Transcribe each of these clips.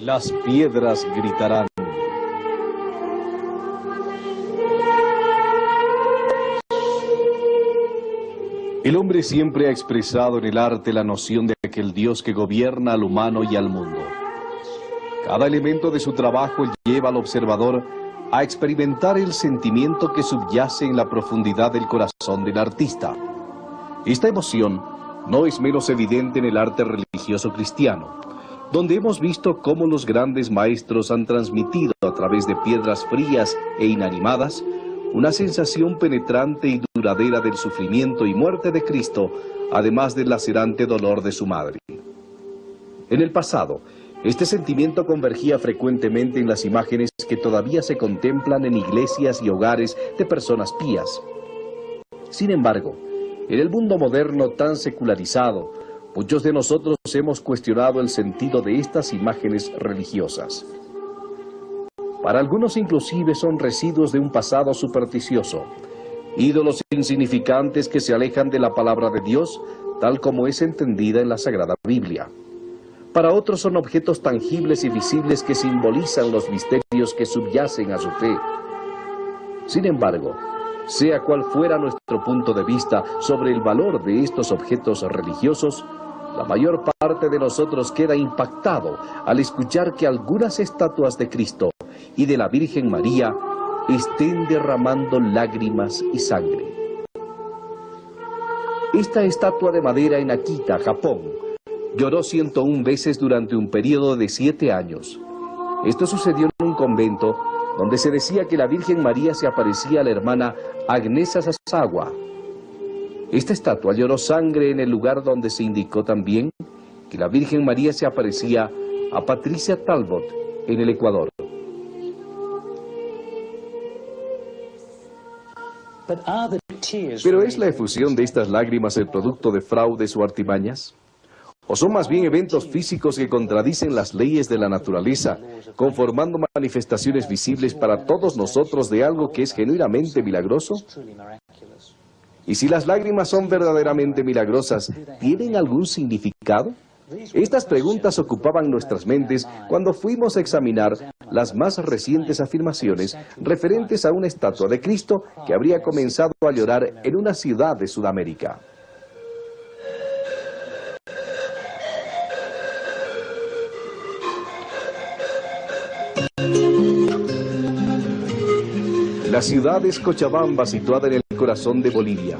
Las piedras gritarán. El hombre siempre ha expresado en el arte la noción de aquel Dios que gobierna al humano y al mundo. Cada elemento de su trabajo lleva al observador a experimentar el sentimiento que subyace en la profundidad del corazón del artista. Esta emoción no es menos evidente en el arte religioso cristiano, donde hemos visto cómo los grandes maestros han transmitido a través de piedras frías e inanimadas una sensación penetrante y duradera del sufrimiento y muerte de Cristo, además del lacerante dolor de su madre. En el pasado, este sentimiento convergía frecuentemente en las imágenes que todavía se contemplan en iglesias y hogares de personas pías. Sin embargo, en el mundo moderno tan secularizado, muchos de nosotros hemos cuestionado el sentido de estas imágenes religiosas. Para algunos inclusive son residuos de un pasado supersticioso, ídolos insignificantes que se alejan de la palabra de Dios, tal como es entendida en la Sagrada Biblia. Para otros son objetos tangibles y visibles que simbolizan los misterios que subyacen a su fe. Sin embargo, sea cual fuera nuestro punto de vista sobre el valor de estos objetos religiosos, la mayor parte de nosotros queda impactado al escuchar que algunas estatuas de Cristo y de la Virgen María estén derramando lágrimas y sangre. Esta estatua de madera en Akita, Japón, lloró 101 veces durante un periodo de 7 años. Esto sucedió en un convento donde se decía que la Virgen María se aparecía a la hermana Agnesa Sasawa. Esta estatua lloró sangre en el lugar donde se indicó también que la Virgen María se aparecía a Patricia Talbot en el Ecuador. ¿Pero es la efusión de estas lágrimas el producto de fraudes o artimañas? ¿O son más bien eventos físicos que contradicen las leyes de la naturaleza, conformando manifestaciones visibles para todos nosotros de algo que es genuinamente milagroso? ¿Y si las lágrimas son verdaderamente milagrosas, tienen algún significado? Estas preguntas ocupaban nuestras mentes cuando fuimos a examinar las más recientes afirmaciones referentes a una estatua de Cristo que habría comenzado a llorar en una ciudad de Sudamérica. La ciudad es Cochabamba, situada en el corazón de Bolivia.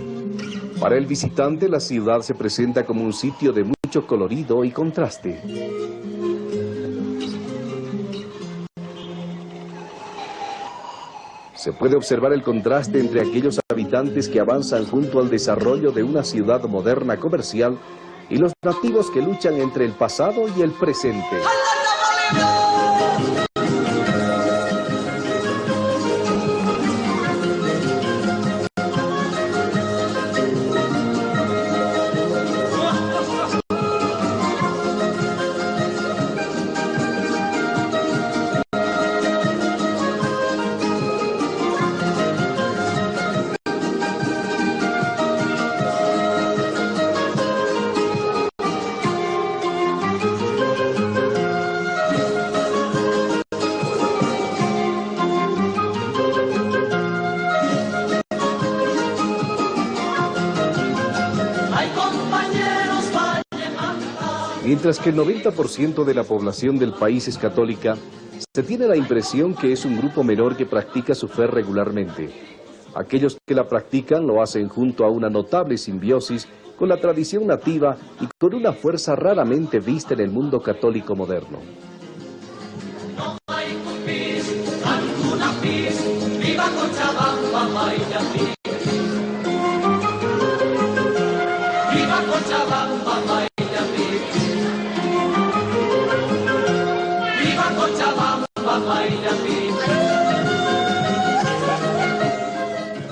Para el visitante, la ciudad se presenta como un sitio de mucho colorido y contraste. Se puede observar el contraste entre aquellos habitantes que avanzan junto al desarrollo de una ciudad moderna comercial y los nativos que luchan entre el pasado y el presente. Mientras que el 90% de la población del país es católica, se tiene la impresión que es un grupo menor que practica su fe regularmente. Aquellos que la practican lo hacen junto a una notable simbiosis con la tradición nativa y con una fuerza raramente vista en el mundo católico moderno.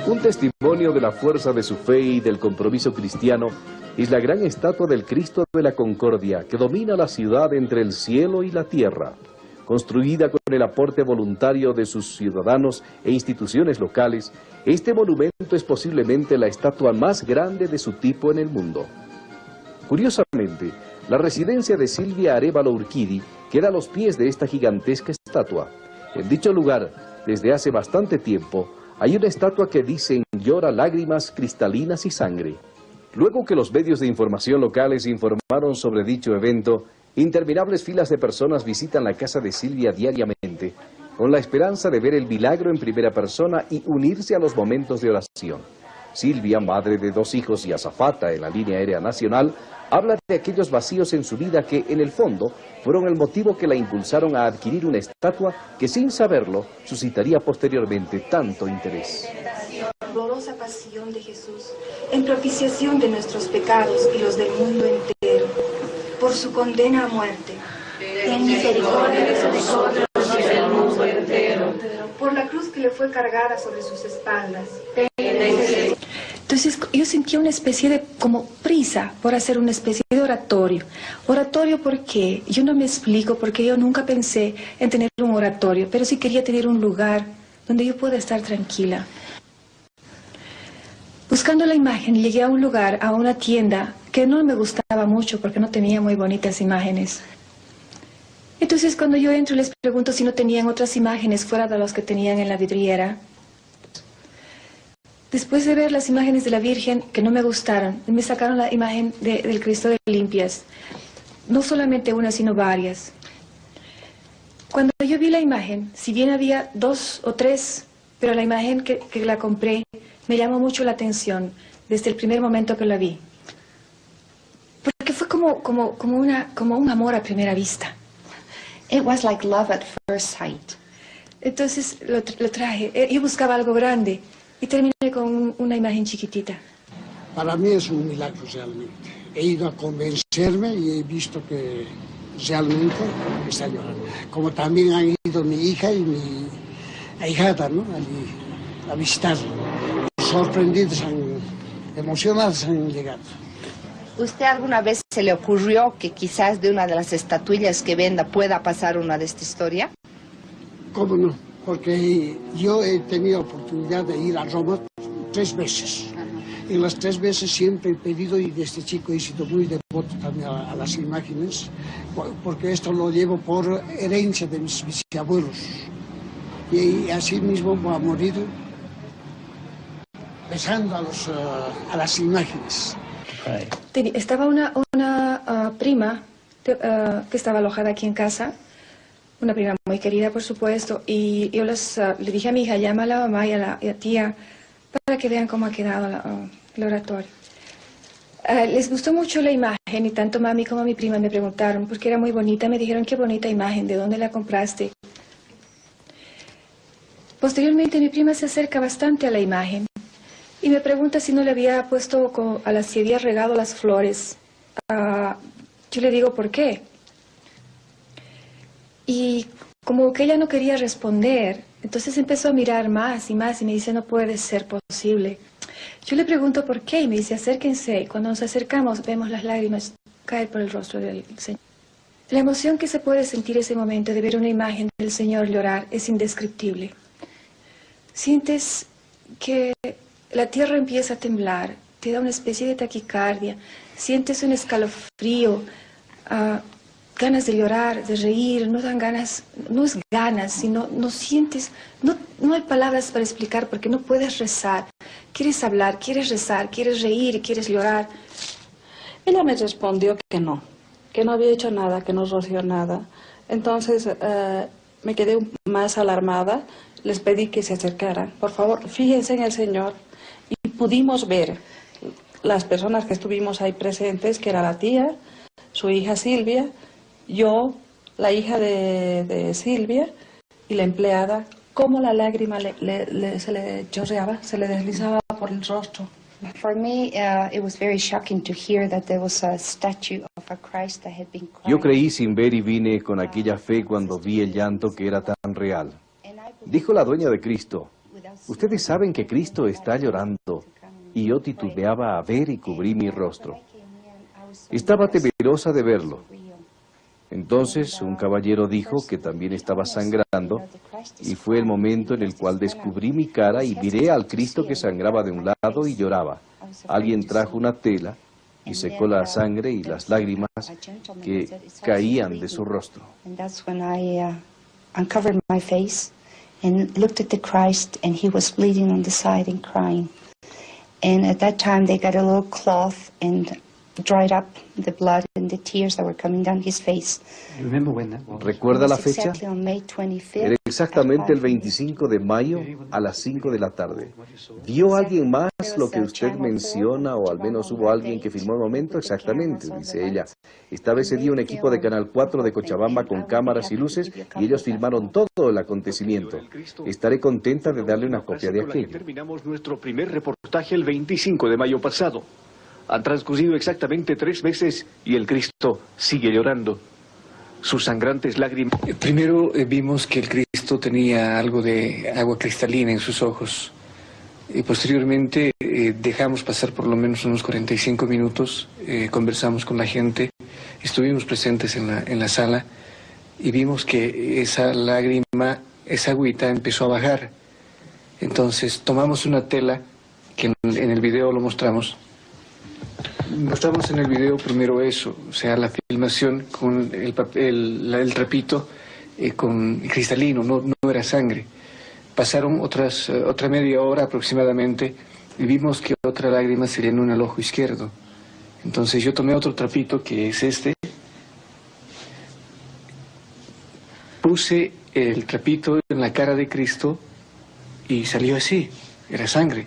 Un testimonio de la fuerza de su fe y del compromiso cristiano es la gran estatua del Cristo de la Concordia que domina la ciudad entre el cielo y la tierra. Construida con el aporte voluntario de sus ciudadanos e instituciones locales, este monumento es posiblemente la estatua más grande de su tipo en el mundo. Curiosamente, la residencia de Silvia Arévalo Urquidi, que queda a los pies de esta gigantesca estatua. En dicho lugar, desde hace bastante tiempo, hay una estatua que dicen llora lágrimas cristalinas y sangre. Luego que los medios de información locales informaron sobre dicho evento, interminables filas de personas visitan la casa de Silvia diariamente, con la esperanza de ver el milagro en primera persona y unirse a los momentos de oración. Silvia, madre de 2 hijos y azafata en la línea aérea nacional, habla de aquellos vacíos en su vida que, en el fondo, fueron el motivo que la impulsaron a adquirir una estatua que, sin saberlo, suscitaría posteriormente tanto interés. La dolorosa pasión de Jesús, en propiciación de nuestros pecados y los del mundo entero, por su condena a muerte, ten misericordia de nosotros y del mundo entero, por la cruz que le fue cargada sobre sus espaldas. Entonces yo sentía una especie de como prisa por hacer una especie de oratorio. Oratorio porque yo no me explico, porque yo nunca pensé en tener un oratorio, pero sí quería tener un lugar donde yo pueda estar tranquila. Buscando la imagen, llegué a un lugar, a una tienda que no me gustaba mucho porque no tenía muy bonitas imágenes. Entonces cuando yo entro les pregunto si no tenían otras imágenes fuera de las que tenían en la vidriera. Después de ver las imágenes de la Virgen que no me gustaron, me sacaron la imagen del Cristo de Limpias. No solamente una, sino varias. Cuando yo vi la imagen, si bien había 2 o 3, pero la imagen que la compré me llamó mucho la atención desde el primer momento que la vi. Porque fue como un amor a primera vista. It was like love at first sight. Entonces lo traje. Yo buscaba algo grande y terminé con una imagen chiquitita. Para mí es un milagro realmente. He ido a convencerme y he visto que realmente está llorando. Como también han ido mi hija y mi ahijada, ¿no? Allí a visitarlo. Sorprendidos, emocionados han llegado. ¿Usted alguna vez se le ocurrió que quizás de una de las estatuillas que venda pueda pasar una de esta historia? ¿Cómo no? Porque yo he tenido oportunidad de ir a Roma 3 veces. En las 3 veces siempre he pedido, y desde chico he sido muy devoto también a las imágenes, porque esto lo llevo por herencia de mis bisabuelos. Y así mismo voy a morir besando a las imágenes. Estaba una prima que estaba alojada aquí en casa, una prima muy querida, por supuesto, y yo le dije a mi hija, llama a la mamá y a la tía para que vean cómo ha quedado el oratorio. Les gustó mucho la imagen y tanto mami como mi prima me preguntaron, porque era muy bonita, me dijeron, qué bonita imagen, ¿de dónde la compraste? Posteriormente mi prima se acerca bastante a la imagen y me pregunta si no le había puesto, si había regado las flores. Yo le digo, ¿por qué? Y como que ella no quería responder, entonces empezó a mirar más y más y me dice, no puede ser posible. Yo le pregunto por qué y me dice, acérquense. Y cuando nos acercamos vemos las lágrimas caer por el rostro del Señor. La emoción que se puede sentir ese momento de ver una imagen del Señor llorar es indescriptible. Sientes que la tierra empieza a temblar, te da una especie de taquicardia, sientes un escalofrío, ganas de llorar, de reír, no dan ganas, no es ganas, sino no sientes, no hay palabras para explicar porque no puedes rezar. Quieres hablar, quieres rezar, quieres reír, quieres llorar. Ella me respondió que no había hecho nada, que no roció nada. Entonces me quedé más alarmada, les pedí que se acercaran. Por favor, fíjense en el Señor. Y pudimos ver las personas que estuvimos ahí presentes, que era la tía, su hija Silvia, yo, la hija de Silvia y la empleada, cómo la lágrima se le chorreaba, se le deslizaba por el rostro. For me, it was very shocking to hear that there was a statue of a Christ that had been crying. Yo creí sin ver y vine con aquella fe cuando vi el llanto que era tan real. Dijo la dueña de Cristo, ustedes saben que Cristo está llorando, y yo titubeaba a ver y cubrí mi rostro. Estaba temerosa de verlo. Entonces un caballero dijo que también estaba sangrando, y fue el momento en el cual descubrí mi cara y miré al Cristo que sangraba de un lado y lloraba. Alguien trajo una tela y secó la sangre y las lágrimas que caían de su rostro. And that's when I uncovered my face and looked at the Christ, and he was bleeding on the side and crying. And at that time they got a little cloth and dried up the blood and the tears that were coming down his face. ¿Recuerda la fecha? Exactly on May 25th. Era exactamente el 25 de mayo a las 5 de la tarde. ¿Vio alguien más lo que usted menciona, o al menos hubo alguien que filmó el momento? Exactamente, dice ella. Estaba ese día un equipo de Canal 4 de Cochabamba con cámaras y luces y ellos filmaron todo el acontecimiento. Estaré contenta de darle una copia de aquello. Terminamos nuestro primer reportaje el 25 de mayo pasado. Han transcurrido exactamente 3 meses y el Cristo sigue llorando. Sus sangrantes lágrimas... Primero vimos que el Cristo tenía algo de agua cristalina en sus ojos. Y posteriormente dejamos pasar por lo menos unos 45 minutos, conversamos con la gente, estuvimos presentes en la sala y vimos que esa lágrima, esa agüita empezó a bajar. Entonces tomamos una tela, que en el video lo mostramos. Mostramos en el video primero eso, o sea, la filmación con el trapito con cristalino, no era sangre. Pasaron otra media hora aproximadamente y vimos que otra lágrima se llenó en el ojo izquierdo. Entonces yo tomé otro trapito, que es este, puse el trapito en la cara de Cristo y salió así, era sangre.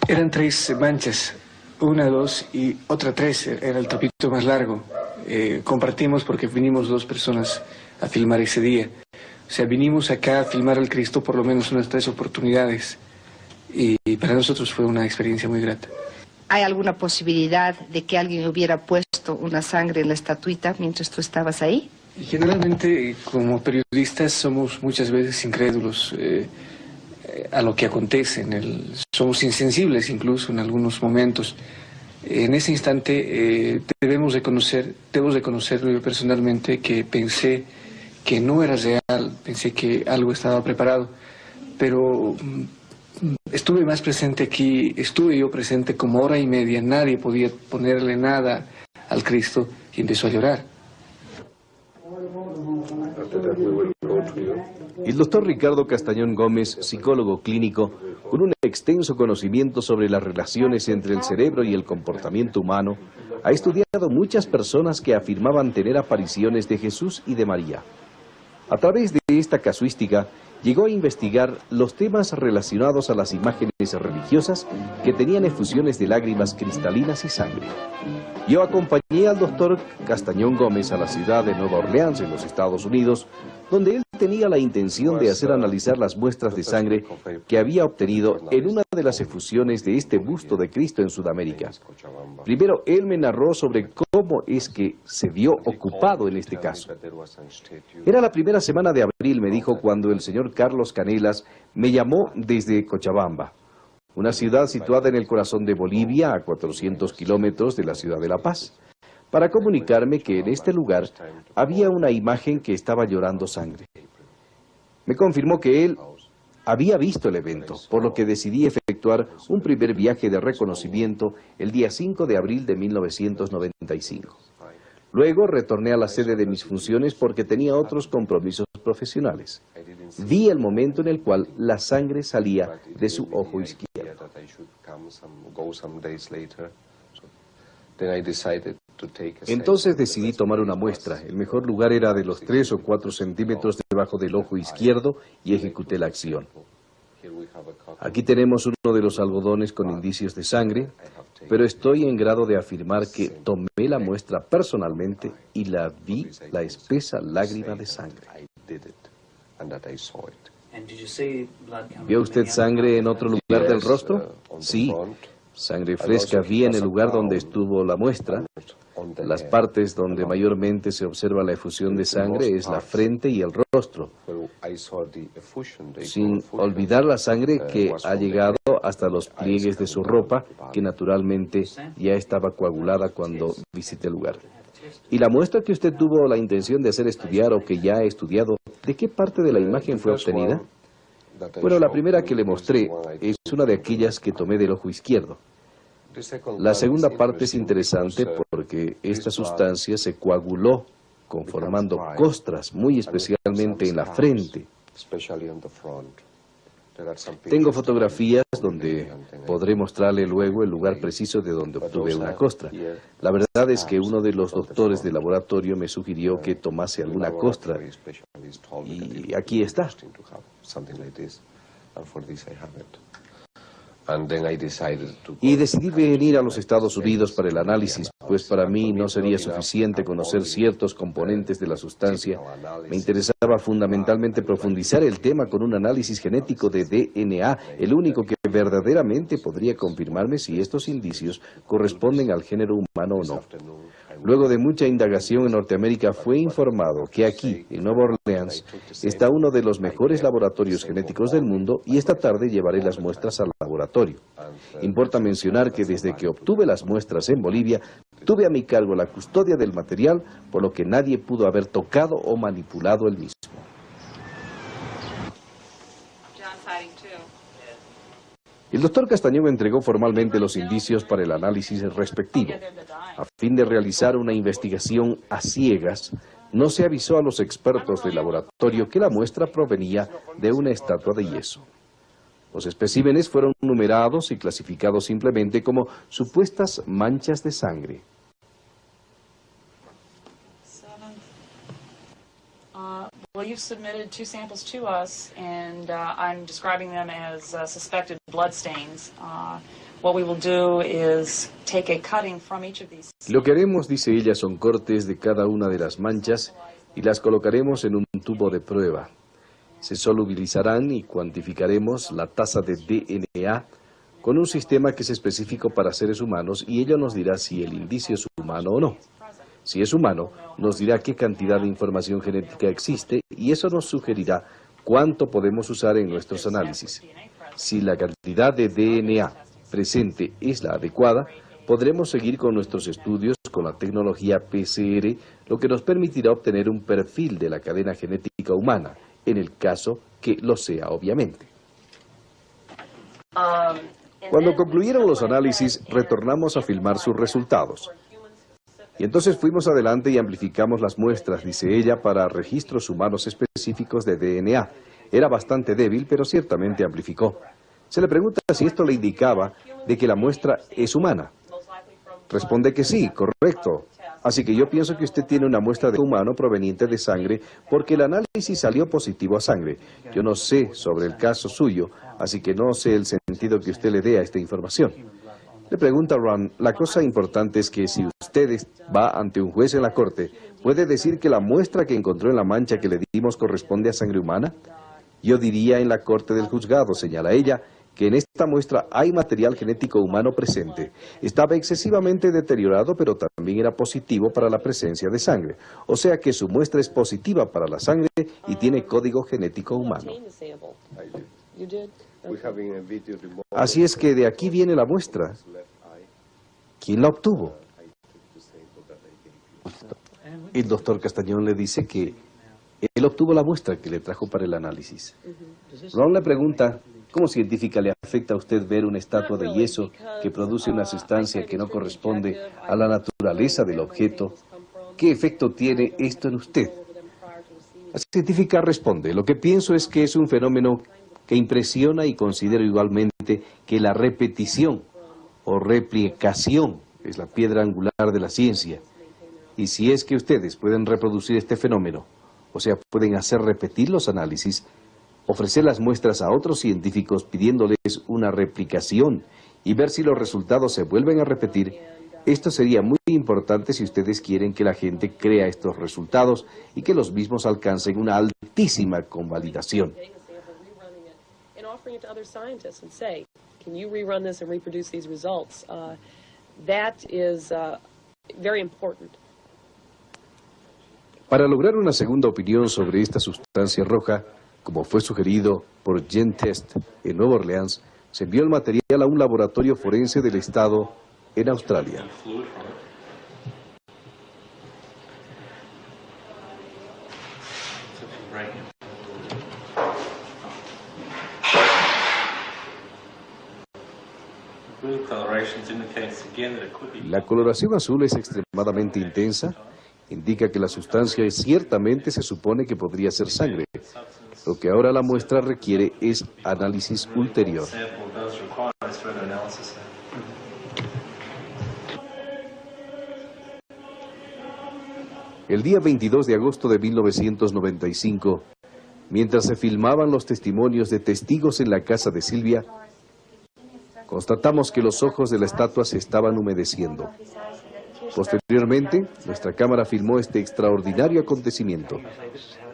Eran 3 manchas, 1, 2 y otra 3, era el trapito más largo. Compartimos porque vinimos 2 personas a filmar ese día. O sea, vinimos acá a filmar al Cristo por lo menos unas 3 oportunidades y para nosotros fue una experiencia muy grata. ¿Hay alguna posibilidad de que alguien hubiera puesto una sangre en la estatuita mientras tú estabas ahí? Y generalmente, como periodistas, somos muchas veces incrédulos a lo que acontece. Somos insensibles incluso en algunos momentos. En ese instante debo reconocer yo personalmente que pensé que no era real, pensé que algo estaba preparado, pero estuve más presente aquí, estuve yo presente como hora y media, nadie podía ponerle nada al Cristo y empezó a llorar. El doctor Ricardo Castañón Gómez, psicólogo clínico, con un extenso conocimiento sobre las relaciones entre el cerebro y el comportamiento humano, ha estudiado muchas personas que afirmaban tener apariciones de Jesús y de María. A través de esta casuística, llegó a investigar los temas relacionados a las imágenes religiosas que tenían efusiones de lágrimas cristalinas y sangre. Yo acompañé al doctor Castañón Gómez a la ciudad de Nueva Orleans, en los Estados Unidos, donde él tenía la intención de hacer analizar las muestras de sangre que había obtenido en una de las efusiones de este busto de Cristo en Sudamérica. Primero, él me narró sobre cómo es que se vio ocupado en este caso. Era la primera semana de abril, me dijo, cuando el señor Carlos Canelas me llamó desde Cochabamba, una ciudad situada en el corazón de Bolivia, a 400 kilómetros de la ciudad de La Paz, para comunicarme que en este lugar había una imagen que estaba llorando sangre. Me confirmó que él había visto el evento, por lo que decidí efectuar un primer viaje de reconocimiento el día 5 de abril de 1995. Luego retorné a la sede de mis funciones porque tenía otros compromisos profesionales. Vi el momento en el cual la sangre salía de su ojo izquierdo. Entonces decidí tomar una muestra. El mejor lugar era de los 3 o 4 centímetros debajo del ojo izquierdo y ejecuté la acción. Aquí tenemos uno de los algodones con indicios de sangre, pero estoy en grado de afirmar que tomé la muestra personalmente y la vi, la espesa lágrima de sangre. ¿Vio usted sangre en otro lugar del rostro? Sí. Sangre fresca vi en el lugar donde estuvo la muestra. Las partes donde mayormente se observa la efusión de sangre es la frente y el rostro, sin olvidar la sangre que ha llegado hasta los pliegues de su ropa, que naturalmente ya estaba coagulada cuando visité el lugar. ¿Y la muestra que usted tuvo la intención de hacer estudiar o que ya ha estudiado, de qué parte de la imagen fue obtenida? Bueno, la primera que le mostré es una de aquellas que tomé del ojo izquierdo. La segunda parte es interesante porque esta sustancia se coaguló conformando costras, muy especialmente en la frente. Tengo fotografías donde podré mostrarle luego el lugar preciso de donde obtuve una costra. La verdad es que uno de los doctores del laboratorio me sugirió que tomase alguna costra y aquí está. Y decidí venir a los Estados Unidos para el análisis, pues para mí no sería suficiente conocer ciertos componentes de la sustancia. Me interesaba fundamentalmente profundizar el tema con un análisis genético de DNA, el único que verdaderamente podría confirmarme si estos indicios corresponden al género humano o no. Luego de mucha indagación en Norteamérica, fue informado que aquí, en Nueva Orleans, está uno de los mejores laboratorios genéticos del mundo y esta tarde llevaré las muestras al laboratorio. Importa mencionar que desde que obtuve las muestras en Bolivia, tuve a mi cargo la custodia del material, por lo que nadie pudo haber tocado o manipulado el mismo. El doctor Castañón entregó formalmente los indicios para el análisis respectivo. A fin de realizar una investigación a ciegas, no se avisó a los expertos del laboratorio que la muestra provenía de una estatua de yeso. Los especímenes fueron numerados y clasificados simplemente como supuestas manchas de sangre. Well, you've submitted 2 samples to us, and I'm describing them as suspected blood stains. What we will do is take a cutting from each of these. Lo que haremos, dice ella, son cortes de cada una de las manchas y las colocaremos en un tubo de prueba. Se solubilizarán y cuantificaremos la tasa de DNA con un sistema que es específico para seres humanos y ello nos dirá si el indicio es humano o no. Si es humano, nos dirá qué cantidad de información genética existe y eso nos sugerirá cuánto podemos usar en nuestros análisis. Si la cantidad de DNA presente es la adecuada, podremos seguir con nuestros estudios con la tecnología PCR, lo que nos permitirá obtener un perfil de la cadena genética humana, en el caso que lo sea, obviamente. Cuando concluyeron los análisis, retornamos a filmar sus resultados. Y entonces fuimos adelante y amplificamos las muestras, dice ella, para registros humanos específicos de DNA. Era bastante débil, pero ciertamente amplificó. Se le pregunta si esto le indicaba de que la muestra es humana. Responde que sí, correcto. Así que yo pienso que usted tiene una muestra de humano proveniente de sangre porque el análisis salió positivo a sangre. Yo no sé sobre el caso suyo, así que no sé el sentido que usted le dé a esta información. Le pregunta Ron, la cosa importante es que si usted va ante un juez en la corte, ¿puede decir que la muestra que encontró en la mancha que le dimos corresponde a sangre humana? Yo diría en la corte del juzgado, señala ella, que en esta muestra hay material genético humano presente. Estaba excesivamente deteriorado, pero también era positivo para la presencia de sangre. O sea que su muestra es positiva para la sangre y tiene código genético humano. Así es que de aquí viene la muestra. ¿Quién la obtuvo? El doctor Castañón le dice que él obtuvo la muestra que le trajo para el análisis. Ron le pregunta, ¿cómo científica le afecta a usted ver una estatua de yeso que produce una sustancia que no corresponde a la naturaleza del objeto? ¿Qué efecto tiene esto en usted? La científica responde, lo que pienso es que es un fenómeno que impresiona y considero igualmente que la repetición o replicación es la piedra angular de la ciencia. Y si es que ustedes pueden reproducir este fenómeno, o sea, pueden hacer repetir los análisis, ofrecer las muestras a otros científicos pidiéndoles una replicación y ver si los resultados se vuelven a repetir, esto sería muy importante si ustedes quieren que la gente crea estos resultados y que los mismos alcancen una altísima convalidación. Can you rerun this and reproduce these results? That is very important. Para lograr una segunda opinión sobre esta sustancia roja, como fue sugerido por GenTest en Nueva Orleans, se envió el material a un laboratorio forense del estado en Australia. La coloración azul es extremadamente intensa, indica que la sustancia ciertamente se supone que podría ser sangre. Lo que ahora la muestra requiere es análisis ulterior. El día 22 de agosto de 1995, mientras se filmaban los testimonios de testigos en la casa de Silvia, constatamos que los ojos de la estatua se estaban humedeciendo. Posteriormente, nuestra cámara filmó este extraordinario acontecimiento.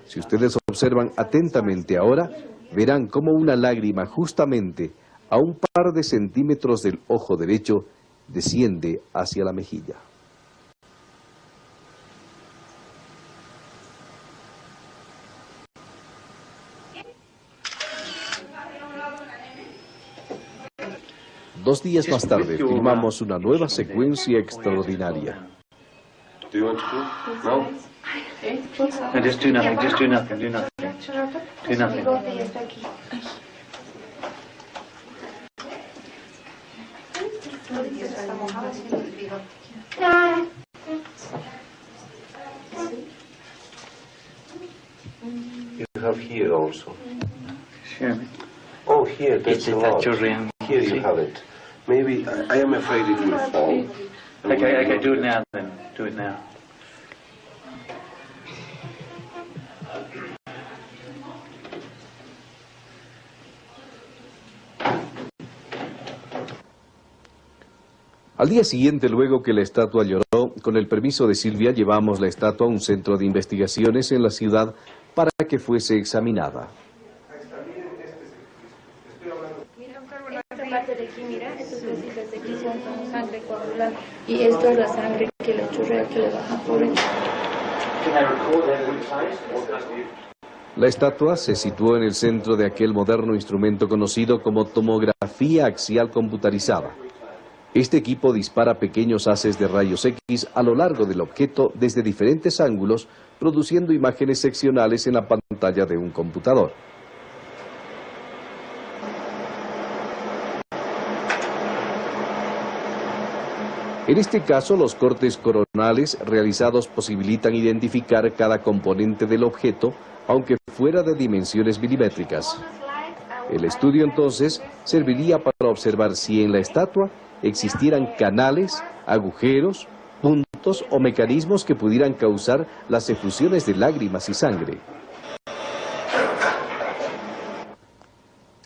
Si ustedes observan atentamente ahora, verán cómo una lágrima justamente a un par de centímetros del ojo derecho desciende hacia la mejilla. Dos días más tarde filmamos una nueva secuencia extraordinaria. Do you want to do? No? No, just do nothing, just do nothing, do nothing. Do nothing. You have here also. Sure. Oh, here, that's a lot. Here you have it. Maybe, I am afraid it will fall. Okay, do it now then. Do it now. Al día siguiente, luego que la estatua lloró, con el permiso de Silvia, llevamos la estatua a un centro de investigaciones en la ciudad para que fuese examinada. Esta parte de aquí, mira, estos vesitos de aquí son sangre coagulada. Y esto es la sangre que le chorrea, que le baja por el... La estatua se situó en el centro de aquel moderno instrumento conocido como tomografía axial computarizada. Este equipo dispara pequeños haces de rayos X a lo largo del objeto desde diferentes ángulos, produciendo imágenes seccionales en la pantalla de un computador. En este caso, los cortes coronales realizados posibilitan identificar cada componente del objeto, aunque fuera de dimensiones milimétricas. El estudio entonces serviría para observar si en la estatua existieran canales, agujeros, puntos o mecanismos que pudieran causar las efusiones de lágrimas y sangre.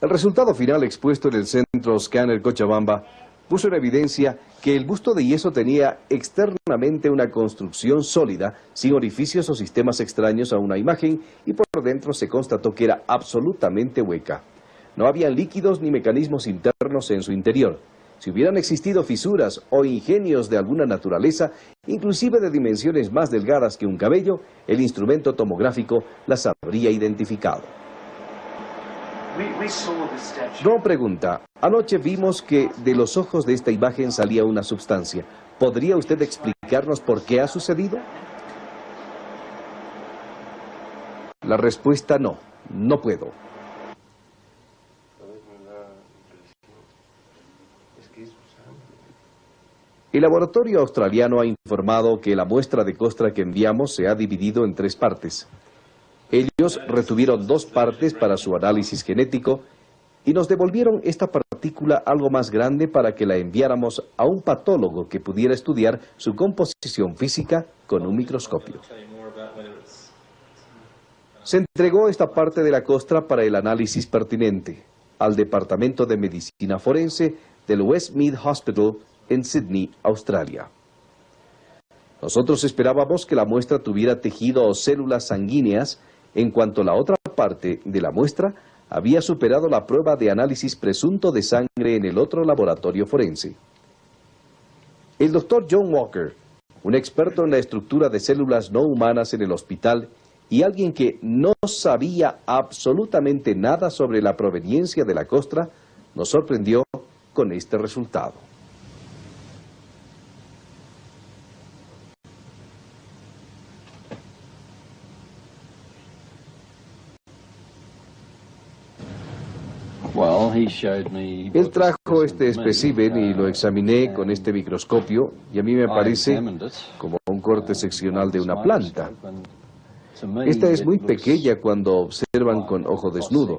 El resultado final expuesto en el Centro Scanner Cochabamba puso en evidencia que el busto de yeso tenía externamente una construcción sólida, sin orificios o sistemas extraños a una imagen, y por dentro se constató que era absolutamente hueca. No había líquidos ni mecanismos internos en su interior. Si hubieran existido fisuras o ingenios de alguna naturaleza, inclusive de dimensiones más delgadas que un cabello, el instrumento tomográfico las habría identificado. No pregunta. Anoche vimos que de los ojos de esta imagen salía una sustancia. ¿Podría usted explicarnos por qué ha sucedido? La respuesta no. No puedo. El laboratorio australiano ha informado que la muestra de costra que enviamos se ha dividido en 3 partes. Ellos retuvieron 2 partes para su análisis genético y nos devolvieron esta partícula algo más grande para que la enviáramos a un patólogo que pudiera estudiar su composición física con un microscopio. Se entregó esta parte de la costra para el análisis pertinente al Departamento de Medicina Forense del Westmead Hospital en Sydney, Australia. Nosotros esperábamos que la muestra tuviera tejido o células sanguíneas, en cuanto la otra parte de la muestra había superado la prueba de análisis presunto de sangre en el otro laboratorio forense. El doctor John Walker, un experto en la estructura de células no humanas en el hospital y alguien que no sabía absolutamente nada sobre la proveniencia de la costra, nos sorprendió con este resultado. Él trajo este espécimen y lo examiné con este microscopio y a mí me parece como un corte seccional de una planta. Esta es muy pequeña cuando observan con ojo desnudo.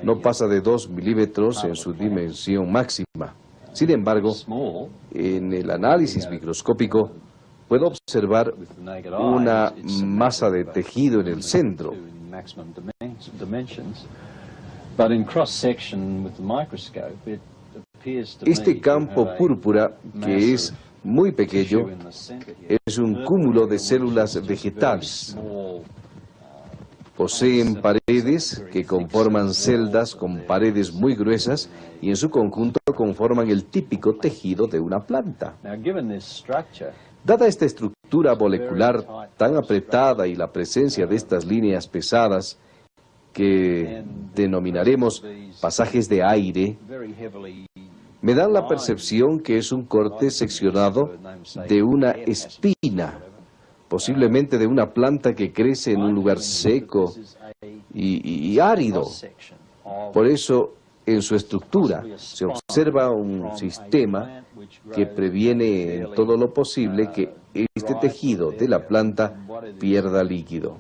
No pasa de 2 milímetros en su dimensión máxima. Sin embargo, en el análisis microscópico puedo observar una masa de tejido en el centro. Este campo púrpura, que es muy pequeño, es un cúmulo de células vegetales. Poseen paredes que conforman celdas con paredes muy gruesas y en su conjunto conforman el típico tejido de una planta. Dada esta estructura molecular tan apretada y la presencia de estas líneas pesadas, que denominaremos pasajes de aire, me dan la percepción que es un corte seccionado de una espina, posiblemente de una planta que crece en un lugar seco y árido. Por eso, en su estructura se observa un sistema que previene en todo lo posible que este tejido de la planta pierda líquido.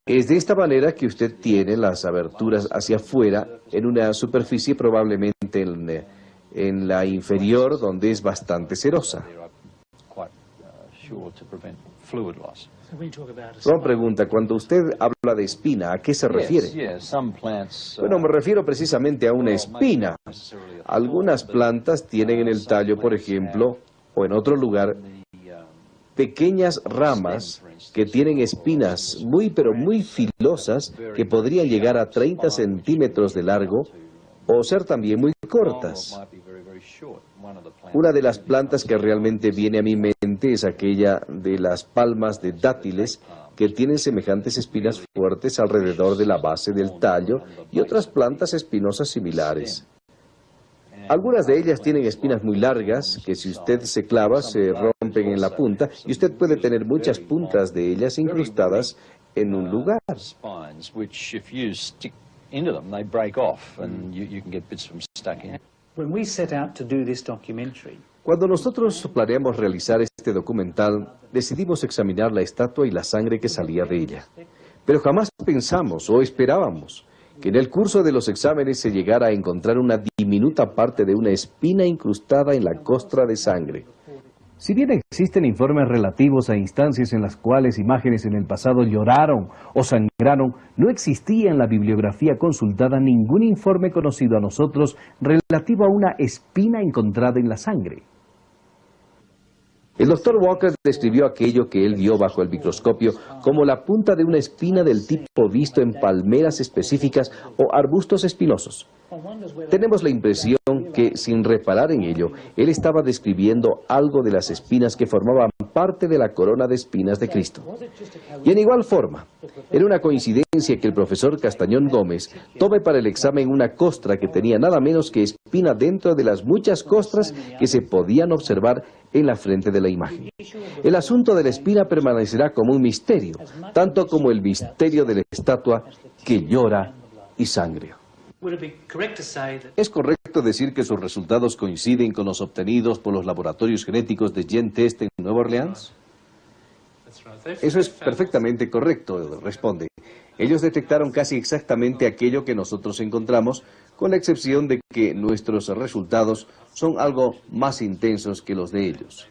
Es de esta manera que usted tiene las aberturas hacia afuera en una superficie probablemente en la inferior, donde es bastante cerosa. Ron pregunta, cuando usted habla de espina, ¿a qué se refiere? Bueno, me refiero precisamente a una espina. Algunas plantas tienen en el tallo, por ejemplo, o en otro lugar, pequeñas ramas que tienen espinas pero muy filosas, que podrían llegar a 30 centímetros de largo o ser también muy cortas. Una de las plantas que realmente viene a mi mente es aquella de las palmas de dátiles, que tienen semejantes espinas fuertes alrededor de la base del tallo, y otras plantas espinosas similares. Algunas de ellas tienen espinas muy largas que si usted se clava se rompen en la punta y usted puede tener muchas puntas de ellas incrustadas en un lugar. Cuando nosotros planeamos realizar este documental, decidimos examinar la estatua y la sangre que salía de ella. Pero jamás pensamos o esperábamos que en el curso de los exámenes se llegara a encontrar una diminuta parte de una espina incrustada en la costra de sangre. Si bien existen informes relativos a instancias en las cuales imágenes en el pasado lloraron o sangraron, no existía en la bibliografía consultada ningún informe conocido a nosotros relativo a una espina encontrada en la sangre. El Dr. Walker describió aquello que él vio bajo el microscopio como la punta de una espina del tipo visto en palmeras específicas o arbustos espinosos. Tenemos la impresión que, sin reparar en ello, él estaba describiendo algo de las espinas que formaban parte de la corona de espinas de Cristo. Y en igual forma, era una coincidencia que el profesor Castañón Gómez tome para el examen una costra que tenía nada menos que espina dentro de las muchas costras que se podían observar en la frente de la imagen. El asunto de la espina permanecerá como un misterio, tanto como el misterio de la estatua que llora y sangra. ¿Es correcto decir que sus resultados coinciden con los obtenidos por los laboratorios genéticos de GenTest en Nueva Orleans? Eso es perfectamente correcto, responde. Ellos detectaron casi exactamente aquello que nosotros encontramos, con la excepción de que nuestros resultados son algo más intensos que los de ellos.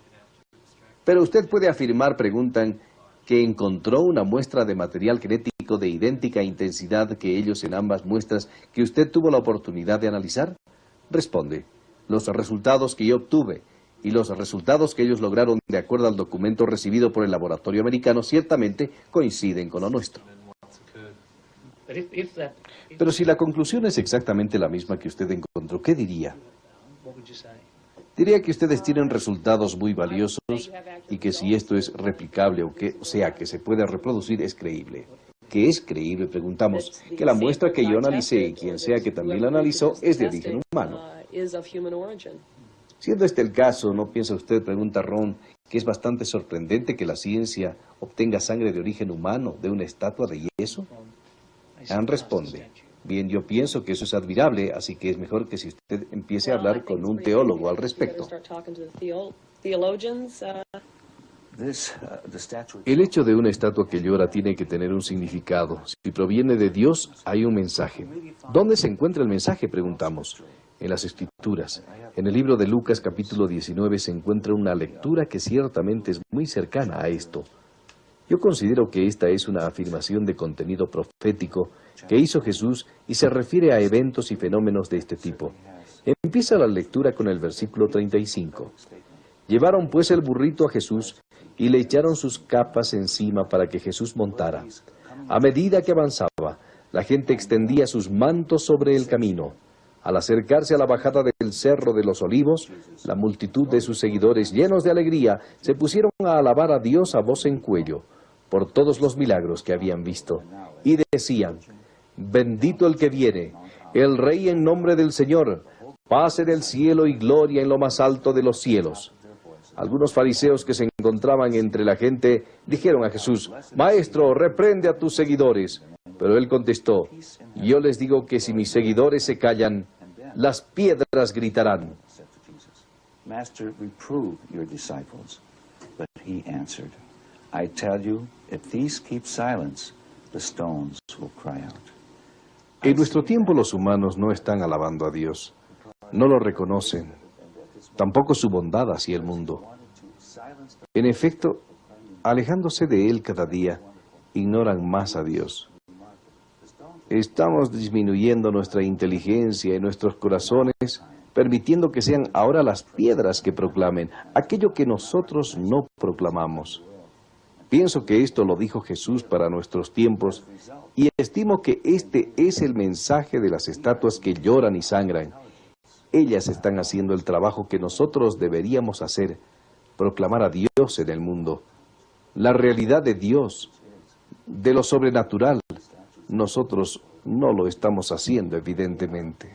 Pero usted puede afirmar, preguntan, que encontró una muestra de material genético de idéntica intensidad que ellos en ambas muestras que usted tuvo la oportunidad de analizar. Responde, los resultados que yo obtuve y los resultados que ellos lograron de acuerdo al documento recibido por el laboratorio americano ciertamente coinciden con lo nuestro. Pero si la conclusión es exactamente la misma que usted encontró, ¿qué diría? Diría que ustedes tienen resultados muy valiosos y que si esto es replicable o sea que se puede reproducir es creíble. ¿Qué es creíble? Preguntamos que la muestra que yo analicé y quien sea que también la analizó es de origen humano. Siendo este el caso, ¿no piensa usted, pregunta Ron, que es bastante sorprendente que la ciencia obtenga sangre de origen humano de una estatua de yeso? Anne responde, bien, yo pienso que eso es admirable, así que es mejor que si usted empiece a hablar con un teólogo al respecto. El hecho de una estatua que llora tiene que tener un significado. Si proviene de Dios, hay un mensaje. ¿Dónde se encuentra el mensaje?, preguntamos. En las Escrituras. En el libro de Lucas, capítulo 19, se encuentra una lectura que ciertamente es muy cercana a esto. Yo considero que esta es una afirmación de contenido profético que hizo Jesús y se refiere a eventos y fenómenos de este tipo. Empieza la lectura con el versículo 35. Llevaron pues el burrito a Jesús y le echaron sus capas encima para que Jesús montara. A medida que avanzaba, la gente extendía sus mantos sobre el camino. Al acercarse a la bajada del Cerro de los Olivos, la multitud de sus seguidores, llenos de alegría, se pusieron a alabar a Dios a voz en cuello por todos los milagros que habían visto. Y decían, bendito el que viene, el Rey en nombre del Señor, paz en el cielo y gloria en lo más alto de los cielos. Algunos fariseos que se encontraban entre la gente dijeron a Jesús, Maestro, reprende a tus seguidores. Pero él contestó, yo les digo que si mis seguidores se callan, las piedras gritarán. Master, reprove your disciples. But he answered, I tell you, if these keep silence, the stones will cry out. En nuestro tiempo los humanos no están alabando a Dios, no lo reconocen, tampoco su bondad hacia el mundo. En efecto, alejándose de Él cada día, ignoran más a Dios. Estamos disminuyendo nuestra inteligencia y nuestros corazones, permitiendo que sean ahora las piedras que proclamen aquello que nosotros no proclamamos. Pienso que esto lo dijo Jesús para nuestros tiempos y estimo que este es el mensaje de las estatuas que lloran y sangran. Ellas están haciendo el trabajo que nosotros deberíamos hacer, proclamar a Dios en el mundo. La realidad de Dios, de lo sobrenatural, nosotros no lo estamos haciendo, evidentemente.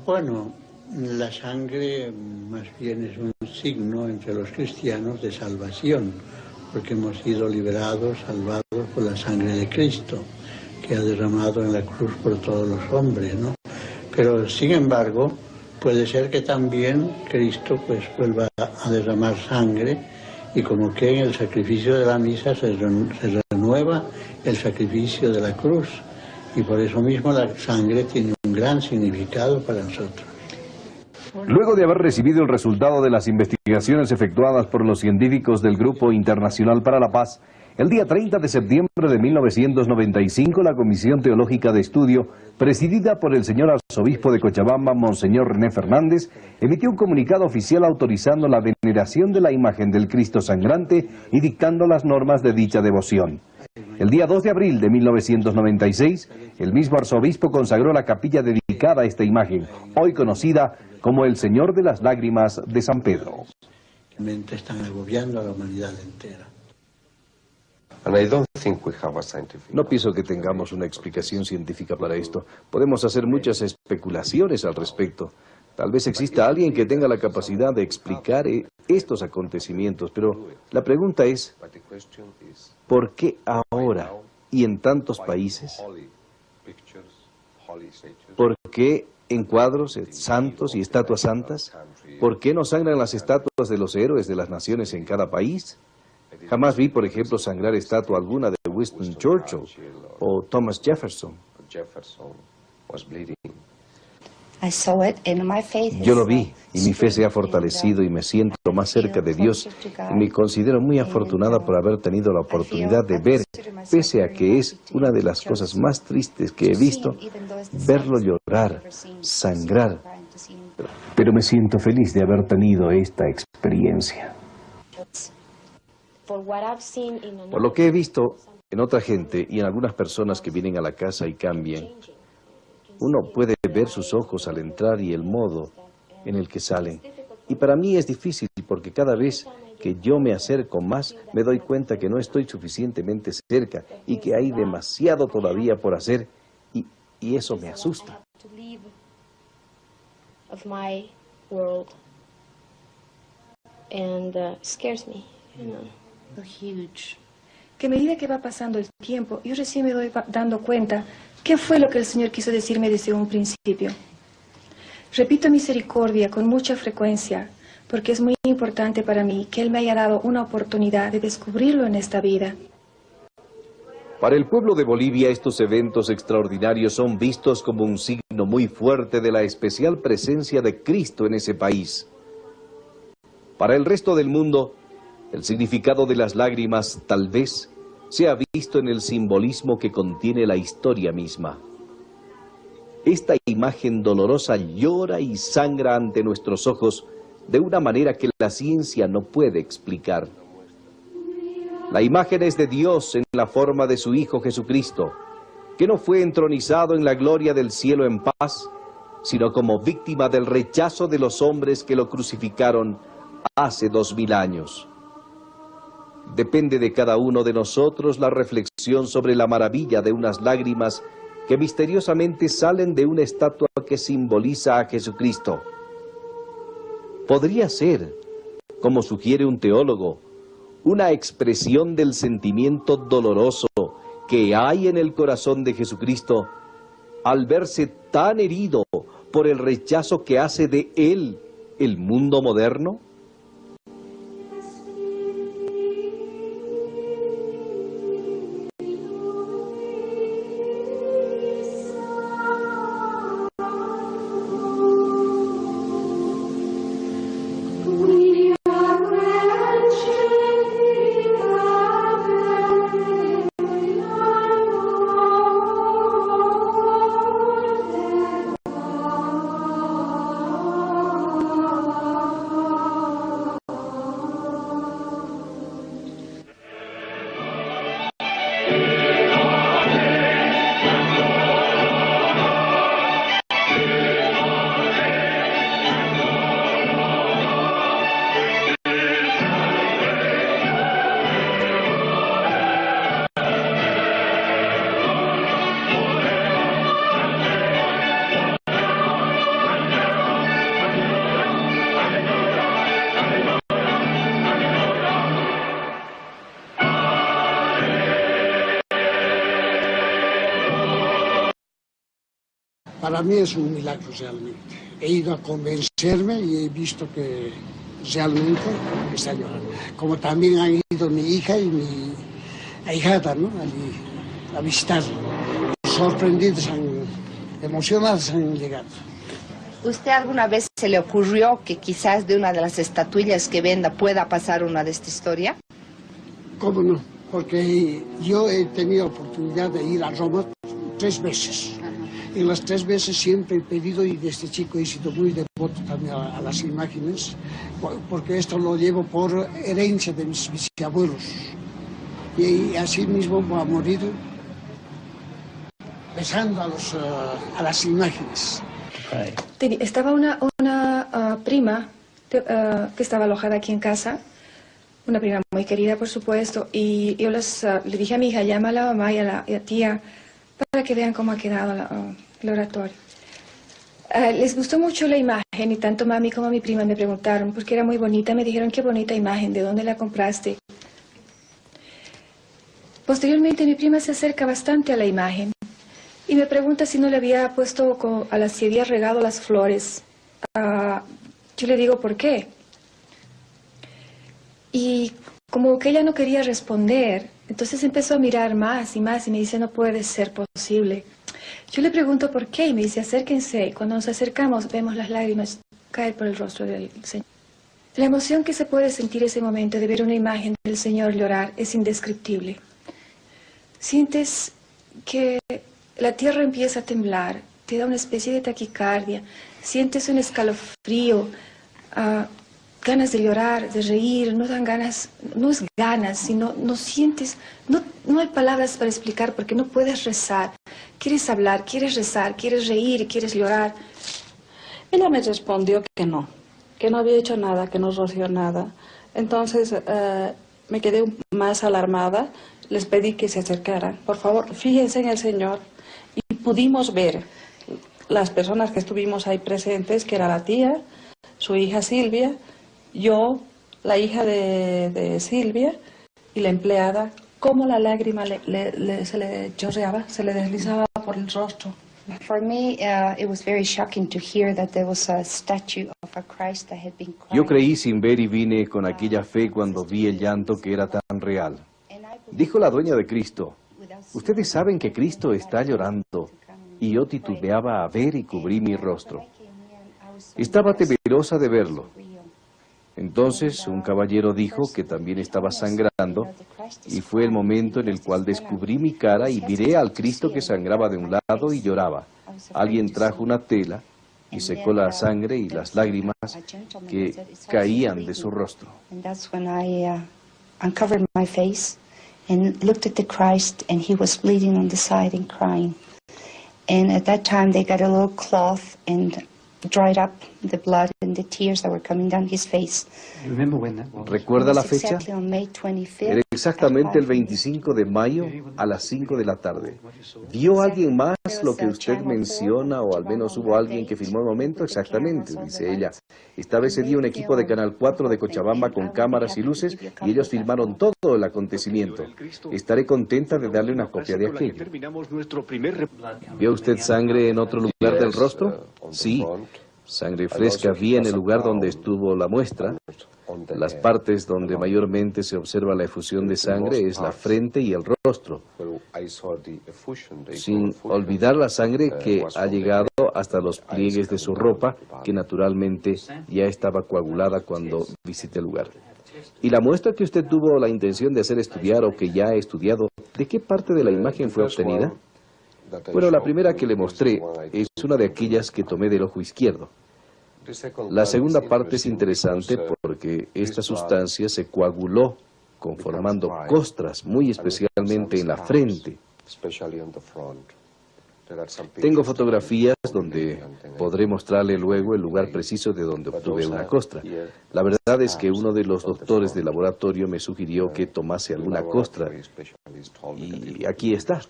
Bueno, la sangre más bien es un signo entre los cristianos de salvación, porque hemos sido liberados, salvados por la sangre de Cristo, que ha derramado en la cruz por todos los hombres, ¿no? Pero, sin embargo, puede ser que también Cristo pues vuelva a derramar sangre, y como que en el sacrificio de la misa se renueva el sacrificio de la cruz, y por eso mismo la sangre tiene un gran significado para nosotros. Luego de haber recibido el resultado de las investigaciones efectuadas por los científicos del Grupo Internacional para la Paz, el día 30 de septiembre de 1995, la Comisión Teológica de Estudio, presidida por el señor arzobispo de Cochabamba, Monseñor René Fernández, emitió un comunicado oficial autorizando la veneración de la imagen del Cristo sangrante y dictando las normas de dicha devoción. El día 2 de abril de 1996, el mismo arzobispo consagró la capilla dedicada a esta imagen, hoy conocida como el Señor de las Lágrimas de San Pedro. Están agobiando a la humanidad entera. No pienso que tengamos una explicación científica para esto. Podemos hacer muchas especulaciones al respecto. Tal vez exista alguien que tenga la capacidad de explicar estos acontecimientos, pero la pregunta es, ¿por qué ahora y en tantos países? ¿Por qué en cuadros santos y estatuas santas? ¿Por qué no sangran las estatuas de los héroes de las naciones en cada país? Jamás vi, por ejemplo, sangrar estatua alguna de Winston Churchill o Thomas Jefferson. Yo lo vi y mi fe se ha fortalecido y me siento más cerca de Dios y me considero muy afortunada por haber tenido la oportunidad de ver, pese a que es una de las cosas más tristes que he visto, verlo llorar, sangrar. Pero me siento feliz de haber tenido esta experiencia. Por lo que he visto en otra gente y en algunas personas que vienen a la casa y cambian, uno puede ver sus ojos al entrar y el modo en el que salen. Y para mí es difícil porque cada vez que yo me acerco más, me doy cuenta que no estoy suficientemente cerca y que hay demasiado todavía por hacer y eso me asusta. and scares me, you know. Huge. Que a medida que va pasando el tiempo, yo recién me doy dando cuenta qué fue lo que el Señor quiso decirme desde un principio. Repito misericordia con mucha frecuencia, porque es muy importante para mí que Él me haya dado una oportunidad de descubrirlo en esta vida. Para el pueblo de Bolivia, estos eventos extraordinarios son vistos como un signo muy fuerte de la especial presencia de Cristo en ese país. Para el resto del mundo, el significado de las lágrimas tal vez sea visto en el simbolismo que contiene la historia misma. Esta imagen dolorosa llora y sangra ante nuestros ojos de una manera que la ciencia no puede explicar. La imagen es de Dios en la forma de su Hijo Jesucristo, que no fue entronizado en la gloria del cielo en paz, sino como víctima del rechazo de los hombres que lo crucificaron hace 2000 años. Depende de cada uno de nosotros la reflexión sobre la maravilla de unas lágrimas que misteriosamente salen de una estatua que simboliza a Jesucristo. Podría ser, como sugiere un teólogo, una expresión del sentimiento doloroso que hay en el corazón de Jesucristo al verse tan herido por el rechazo que hace de Él el mundo moderno. Para mí es un milagro realmente. He ido a convencerme y he visto que realmente está llorando. Como también han ido mi hija y mi ahijada, ¿no? a visitarlo. Sorprendidos, emocionados han llegado. ¿Usted alguna vez se le ocurrió que quizás de una de las estatuillas que venda pueda pasar una de esta historia? ¿Cómo no? Porque yo he tenido oportunidad de ir a Roma 3 veces. Y las 3 veces siempre he pedido, y desde chico he sido muy devoto también a las imágenes, porque esto lo llevo por herencia de mis bisabuelos. Y así mismo voy a morir besando a las imágenes. Estaba una prima que estaba alojada aquí en casa, una prima muy querida, por supuesto, y yo le dije a mi hija, llama a la mamá y a la tía para que vean cómo ha quedado el oratorio. Les gustó mucho la imagen y tanto mami como mi prima me preguntaron, porque era muy bonita, me dijeron, qué bonita imagen, ¿de dónde la compraste? Posteriormente mi prima se acerca bastante a la imagen y me pregunta si no le había puesto, si había regado las flores. Yo le digo, ¿por qué? Y como que ella no quería responder, entonces empezó a mirar más y más y me dice, no puede ser posible. Yo le pregunto por qué y me dice, acérquense. Cuando nos acercamos vemos las lágrimas caer por el rostro del Señor. La emoción que se puede sentir ese momento de ver una imagen del Señor llorar es indescriptible. Sientes que la tierra empieza a temblar, te da una especie de taquicardia, sientes un escalofrío, ganas de llorar, de reír, no dan ganas, no es ganas, sino no sientes, no hay palabras para explicar porque no puedes rezar. Quieres hablar, quieres rezar, quieres reír, quieres llorar. Ella me respondió que no había hecho nada, que no roció nada. Entonces me quedé más alarmada, les pedí que se acercaran. Por favor, fíjense en el Señor. Y pudimos ver las personas que estuvimos ahí presentes, que era la tía, su hija Silvia, yo, la hija de Silvia y la empleada, cómo la lágrima se le chorreaba, se le deslizaba por el rostro. For me, it was very shocking to hear that there was a statue of a Christ that had been crying. Yo creí sin ver y vine con aquella fe cuando vi el llanto que era tan real. Dijo la dueña de Cristo, ustedes saben que Cristo está llorando, y yo titubeaba a ver y cubrí mi rostro. Estaba temerosa de verlo. Entonces un caballero dijo que también estaba sangrando, y fue el momento en el cual descubrí mi cara y miré al Cristo que sangraba de un lado y lloraba. Alguien trajo una tela y secó la sangre y las lágrimas que caían de su rostro. And that's when I uncovered my face and looked at the Christ, and he was bleeding on the side and crying. And at that time they got a little cloth and dried up the blood and the tears that were coming down his face. ¿Recuerda la fecha? Exactly on May 25th. Era exactamente el 25 de mayo a las 5 de la tarde. ¿Vio alguien más lo que usted menciona, o al menos hubo alguien que filmó el momento? Exactamente, dice ella. Estaba ese día un equipo de Canal 4 de Cochabamba con cámaras y luces, y ellos filmaron todo el acontecimiento. Estaré contenta de darle una copia de aquello. ¿Vio usted sangre en otro lugar del rostro? Sí. Sangre fresca vi en el lugar donde estuvo la muestra. Las partes donde mayormente se observa la efusión de sangre es la frente y el rostro, sin olvidar la sangre que ha llegado hasta los pliegues de su ropa, que naturalmente ya estaba coagulada cuando visité el lugar. ¿Y la muestra que usted tuvo la intención de hacer estudiar, o que ya ha estudiado, de qué parte de la imagen fue obtenida? Bueno, la primera que le mostré es una de aquellas que tomé del ojo izquierdo. La segunda parte es interesante porque esta sustancia se coaguló conformando costras, muy especialmente en la frente. Tengo fotografías donde podré mostrarle luego el lugar preciso de donde obtuve una costra. La verdad es que uno de los doctores del laboratorio me sugirió que tomase alguna costra, y aquí está.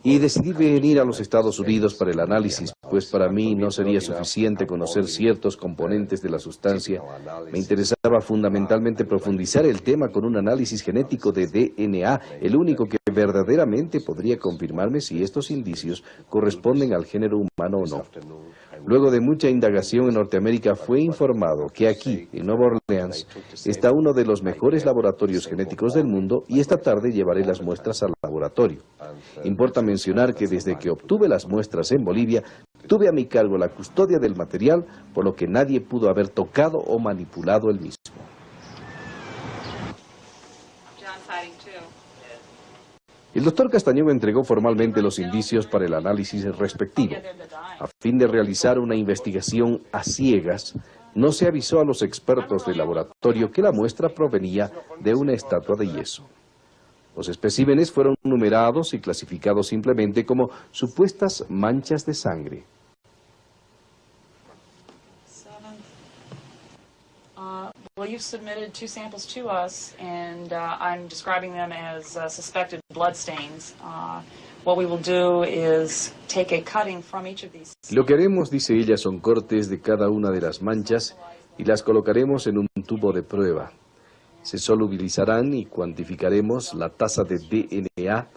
Y decidí venir a los Estados Unidos para el análisis, pues para mí no sería suficiente conocer ciertos componentes de la sustancia. Me interesaba fundamentalmente profundizar el tema con un análisis genético de DNA, el único que verdaderamente podría confirmarme si estos indicios corresponden al género humano o no. Luego de mucha indagación en Norteamérica, fue informado que aquí, en Nueva Orleans, está uno de los mejores laboratorios genéticos del mundo, y esta tarde llevaré las muestras al laboratorio. Importa mencionar que desde que obtuve las muestras en Bolivia, tuve a mi cargo la custodia del material, por lo que nadie pudo haber tocado o manipulado el mismo. El doctor Castañón entregó formalmente los indicios para el análisis respectivo. A fin de realizar una investigación a ciegas, no se avisó a los expertos del laboratorio que la muestra provenía de una estatua de yeso. Los especímenes fueron numerados y clasificados simplemente como supuestas manchas de sangre. Well, you've submitted 2 samples to us, and I'm describing them as suspected blood stains. What we will do is take a cutting from each of these. Lo que haremos, dice ella, son cortes de cada una de las manchas y las colocaremos en un tubo de prueba. Se solubilizarán y cuantificaremos la tasa de DNA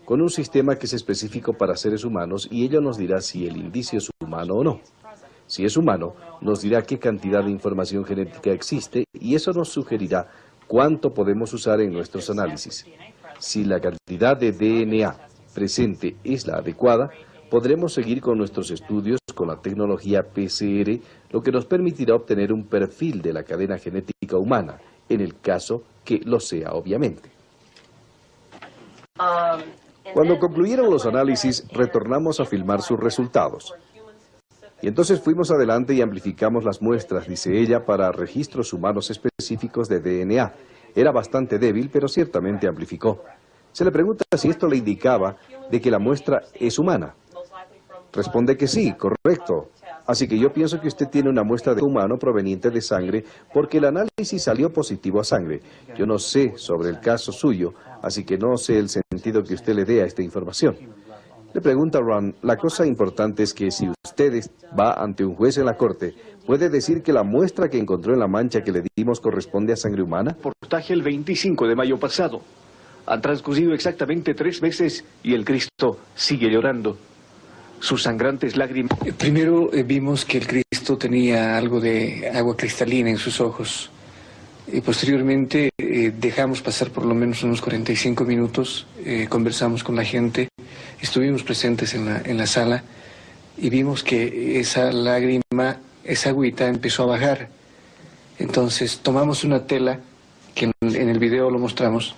con un sistema que es específico para seres humanos, y ello nos dirá si el indicio es humano o no. Si es humano, nos dirá qué cantidad de información genética existe, y eso nos sugerirá cuánto podemos usar en nuestros análisis. Si la cantidad de DNA presente es la adecuada, podremos seguir con nuestros estudios con la tecnología PCR, lo que nos permitirá obtener un perfil de la cadena genética humana, en el caso que lo sea, obviamente. Cuando concluyeron los análisis, retornamos a filmar sus resultados. Y entonces fuimos adelante y amplificamos las muestras, dice ella, para registros humanos específicos de DNA. Era bastante débil, pero ciertamente amplificó. Se le pregunta si esto le indicaba de que la muestra es humana. Responde que sí, correcto. Así que yo pienso que usted tiene una muestra de humano proveniente de sangre, porque el análisis salió positivo a sangre. Yo no sé sobre el caso suyo, así que no sé el sentido que usted le dé a esta información. Le pregunta Ron, la cosa importante es que si usted usted va ante un juez en la corte, ¿puede decir que la muestra que encontró en la mancha que le dimos corresponde a sangre humana? Reportaje el 25 de mayo pasado. Han transcurrido exactamente 3 meses y el Cristo sigue llorando. Sus sangrantes lágrimas... Primero vimos que el Cristo tenía algo de agua cristalina en sus ojos. Y posteriormente dejamos pasar por lo menos unos 45 minutos, conversamos con la gente, estuvimos presentes en la sala y vimos que esa lágrima, esa agüita empezó a bajar. Entonces tomamos una tela, que en el video lo mostramos.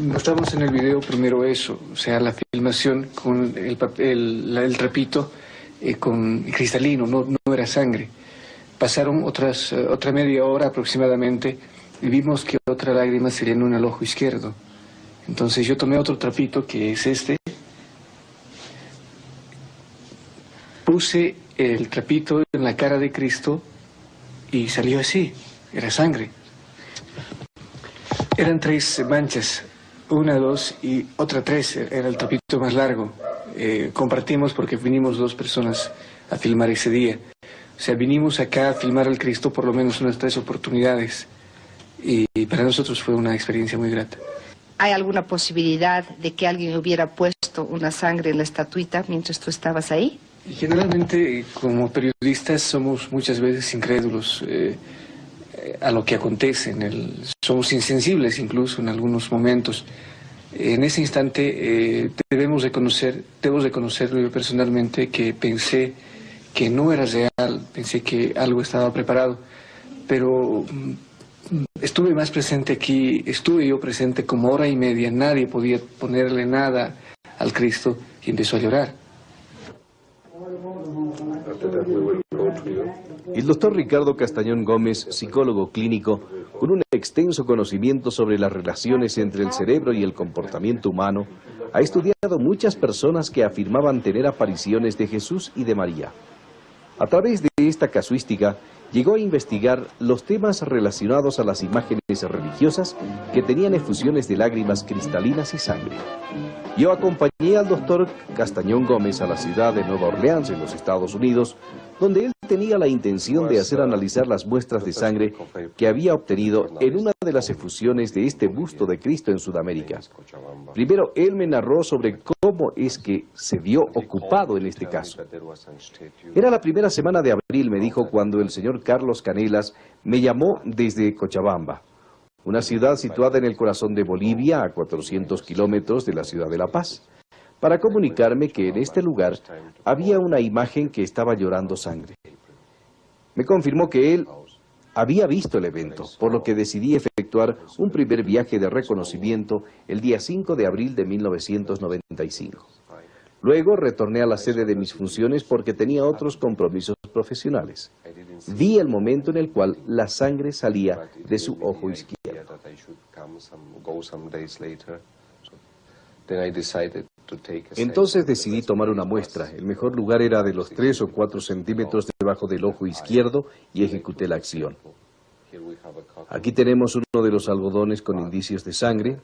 Mostramos en el video primero eso, o sea, la filmación con el trapito con cristalino, no era sangre. Pasaron otra media hora aproximadamente y vimos que otra lágrima se llenó en el ojo izquierdo. Entonces yo tomé otro trapito, que es este, puse el trapito en la cara de Cristo y salió así, era sangre. Eran 3 manchas, 1, 2 y otra 3, era el trapito más largo. Compartimos porque vinimos 2 personas a filmar ese día. O sea, vinimos acá a filmar al Cristo por lo menos unas 3 oportunidades y para nosotros fue una experiencia muy grata. ¿Hay alguna posibilidad de que alguien hubiera puesto una sangre en la estatuita mientras tú estabas ahí? Y generalmente, como periodistas, somos muchas veces incrédulos a lo que acontece. Somos insensibles incluso en algunos momentos. En ese instante debo reconocerlo yo personalmente que pensé que no era real, pensé que algo estaba preparado, pero estuve más presente aquí, estuve yo presente como hora y media, nadie podía ponerle nada al Cristo y empezó a llorar. El doctor Ricardo Castañón Gómez, psicólogo clínico, con un extenso conocimiento sobre las relaciones entre el cerebro y el comportamiento humano, ha estudiado muchas personas que afirmaban tener apariciones de Jesús y de María. A través de esta casuística, llegó a investigar los temas relacionados a las imágenes religiosas que tenían efusiones de lágrimas cristalinas y sangre. Yo acompañé al doctor Castañón Gómez a la ciudad de Nueva Orleans, en los Estados Unidos, donde él tenía la intención de hacer analizar las muestras de sangre que había obtenido en una de las efusiones de este busto de Cristo en Sudamérica. Primero, él me narró sobre cómo es que se vio ocupado en este caso. Era la primera semana de abril, me dijo, cuando el señor Carlos Canelas me llamó desde Cochabamba, una ciudad situada en el corazón de Bolivia, a 400 kilómetros de la ciudad de La Paz, para comunicarme que en este lugar había una imagen que estaba llorando sangre. Me confirmó que él había visto el evento, por lo que decidí efectuar un primer viaje de reconocimiento el día 5 de abril de 1995. Luego retorné a la sede de mis funciones porque tenía otros compromisos profesionales. Vi el momento en el cual la sangre salía de su ojo izquierdo. Entonces decidí tomar una muestra. El mejor lugar era de los 3 o 4 centímetros debajo del ojo izquierdo y ejecuté la acción. Aquí tenemos uno de los algodones con indicios de sangre,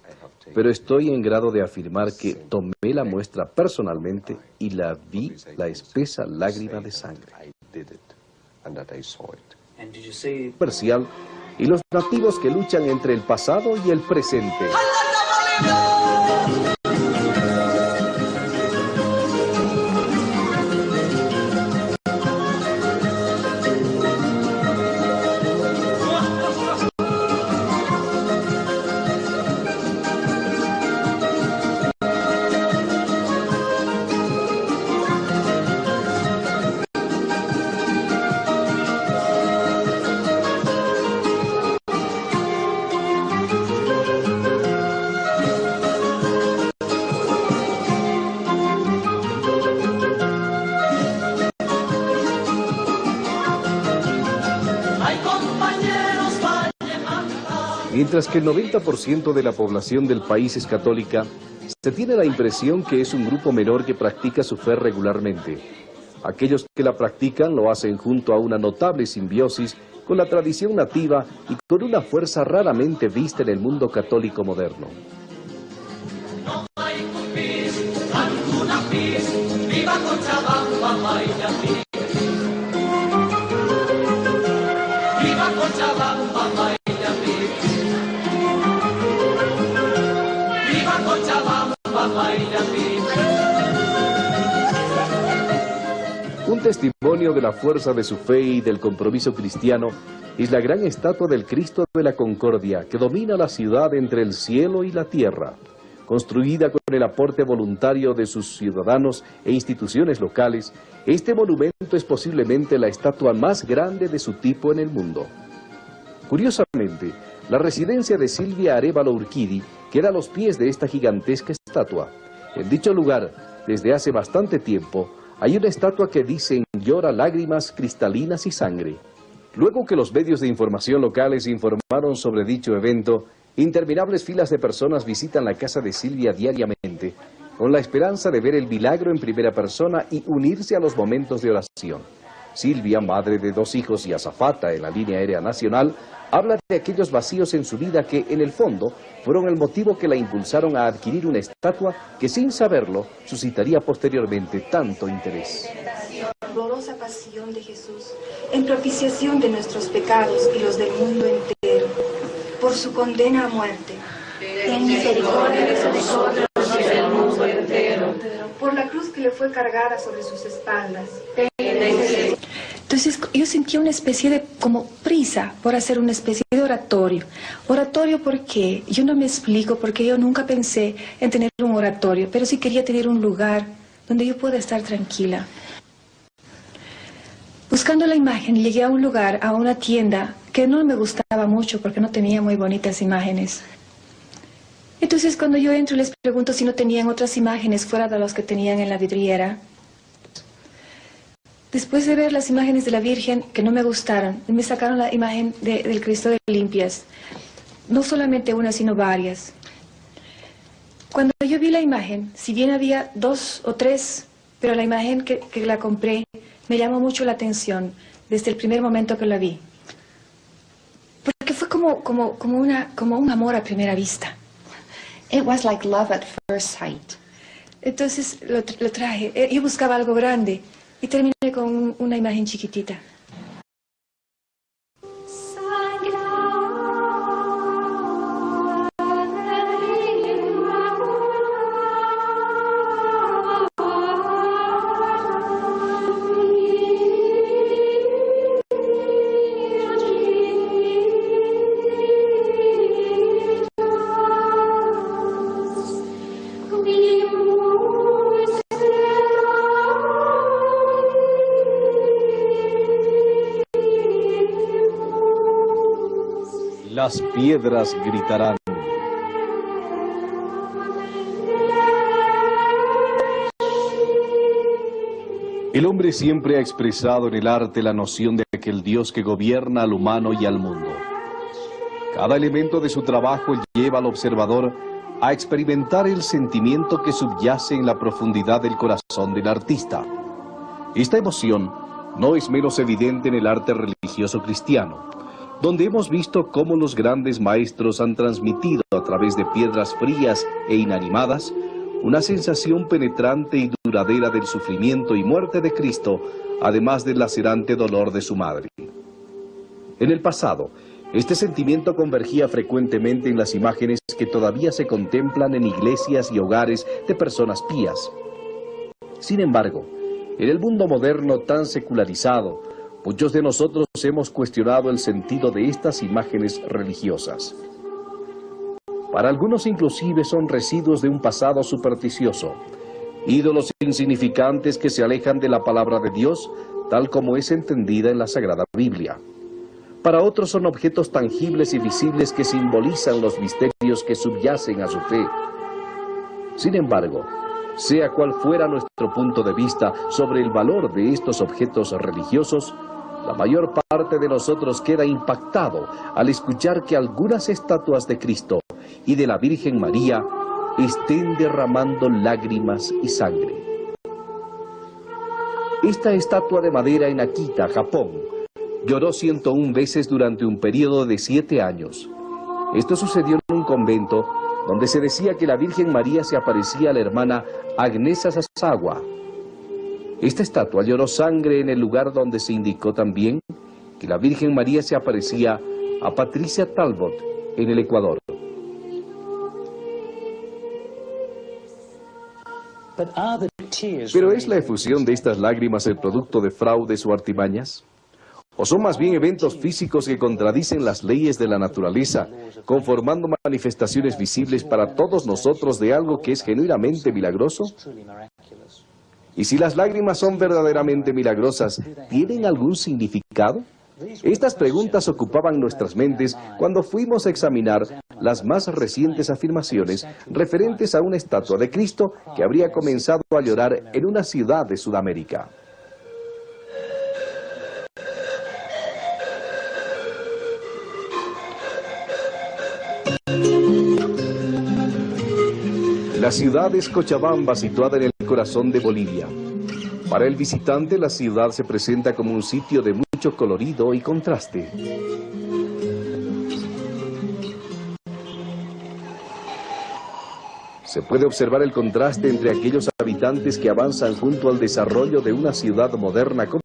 pero estoy en grado de afirmar que tomé la muestra personalmente y la vi, la espesa lágrima de sangre. Parcial y los nativos que luchan entre el pasado y el presente. Mientras que el 90% de la población del país es católica, se tiene la impresión que es un grupo menor que practica su fe regularmente. Aquellos que la practican lo hacen junto a una notable simbiosis con la tradición nativa y con una fuerza raramente vista en el mundo católico moderno. ¡Viva Cochabamba! Un testimonio de la fuerza de su fe y del compromiso cristiano es la gran estatua del Cristo de la Concordia que domina la ciudad entre el cielo y la tierra. Construida con el aporte voluntario de sus ciudadanos e instituciones locales, este monumento es posiblemente la estatua más grande de su tipo en el mundo. Curiosamente, la residencia de Silvia Arévalo Urquidi queda a los pies de esta gigantesca estatua. En dicho lugar, desde hace bastante tiempo, hay una estatua que dicen llora lágrimas cristalinas y sangre. Luego que los medios de información locales informaron sobre dicho evento, interminables filas de personas visitan la casa de Silvia diariamente, con la esperanza de ver el milagro en primera persona y unirse a los momentos de oración. Silvia, madre de 2 hijos y azafata en la línea aérea nacional, habla de aquellos vacíos en su vida que, en el fondo, fueron el motivo que la impulsaron a adquirir una estatua que, sin saberlo, suscitaría posteriormente tanto interés. La dolorosa pasión de Jesús, en propiciación de nuestros pecados y los del mundo entero, por su condena a muerte. Ten misericordia de nosotros y del mundo entero. Por la cruz que le fue cargada sobre sus espaldas. Entonces yo sentía una especie de como prisa por hacer una especie de oratorio. Oratorio porque yo no me explico, porque yo nunca pensé en tener un oratorio, pero sí quería tener un lugar donde yo pueda estar tranquila. Buscando la imagen, llegué a un lugar, a una tienda que no me gustaba mucho porque no tenía muy bonitas imágenes. Entonces cuando yo entro les pregunto si no tenían otras imágenes fuera de las que tenían en la vidriera. Después de ver las imágenes de la Virgen que no me gustaron, me sacaron la imagen del Cristo de Limpias. No solamente una, sino varias. Cuando yo vi la imagen, si bien había 2 o 3, pero la imagen que la compré me llamó mucho la atención desde el primer momento que la vi. Porque fue como un amor a primera vista. It was like love at first sight. Entonces lo traje. Yo buscaba algo grande y terminé con una imagen chiquitita. Las piedras gritarán. El hombre siempre ha expresado en el arte la noción de aquel Dios que gobierna al humano y al mundo. Cada elemento de su trabajo lleva al observador a experimentar el sentimiento que subyace en la profundidad del corazón del artista. Esta emoción no es menos evidente en el arte religioso cristiano, donde hemos visto cómo los grandes maestros han transmitido a través de piedras frías e inanimadas una sensación penetrante y duradera del sufrimiento y muerte de Cristo, además del lacerante dolor de su madre. En el pasado, este sentimiento convergía frecuentemente en las imágenes que todavía se contemplan en iglesias y hogares de personas pías. Sin embargo, en el mundo moderno tan secularizado, muchos de nosotros hemos cuestionado el sentido de estas imágenes religiosas. Para algunos inclusive son residuos de un pasado supersticioso, ídolos insignificantes que se alejan de la palabra de Dios, tal como es entendida en la Sagrada Biblia. Para otros son objetos tangibles y visibles que simbolizan los misterios que subyacen a su fe. Sin embargo, sea cual fuera nuestro punto de vista sobre el valor de estos objetos religiosos, la mayor parte de nosotros queda impactado al escuchar que algunas estatuas de Cristo y de la Virgen María estén derramando lágrimas y sangre. Esta estatua de madera en Akita, Japón, lloró 101 veces durante un periodo de 7 años. Esto sucedió en un convento donde se decía que la Virgen María se aparecía a la hermana Agnesa Sasawa. Esta estatua lloró sangre en el lugar donde se indicó también que la Virgen María se aparecía a Patricia Talbot en el Ecuador. Pero ¿es la efusión de estas lágrimas el producto de fraudes o artimañas? ¿O son más bien eventos físicos que contradicen las leyes de la naturaleza, conformando manifestaciones visibles para todos nosotros de algo que es genuinamente milagroso? Y si las lágrimas son verdaderamente milagrosas, ¿tienen algún significado? Estas preguntas ocupaban nuestras mentes cuando fuimos a examinar las más recientes afirmaciones referentes a una estatua de Cristo que habría comenzado a llorar en una ciudad de Sudamérica. La ciudad es Cochabamba, situada en el corazón de Bolivia. Para el visitante, la ciudad se presenta como un sitio de mucho colorido y contraste. Se puede observar el contraste entre aquellos habitantes que avanzan junto al desarrollo de una ciudad moderna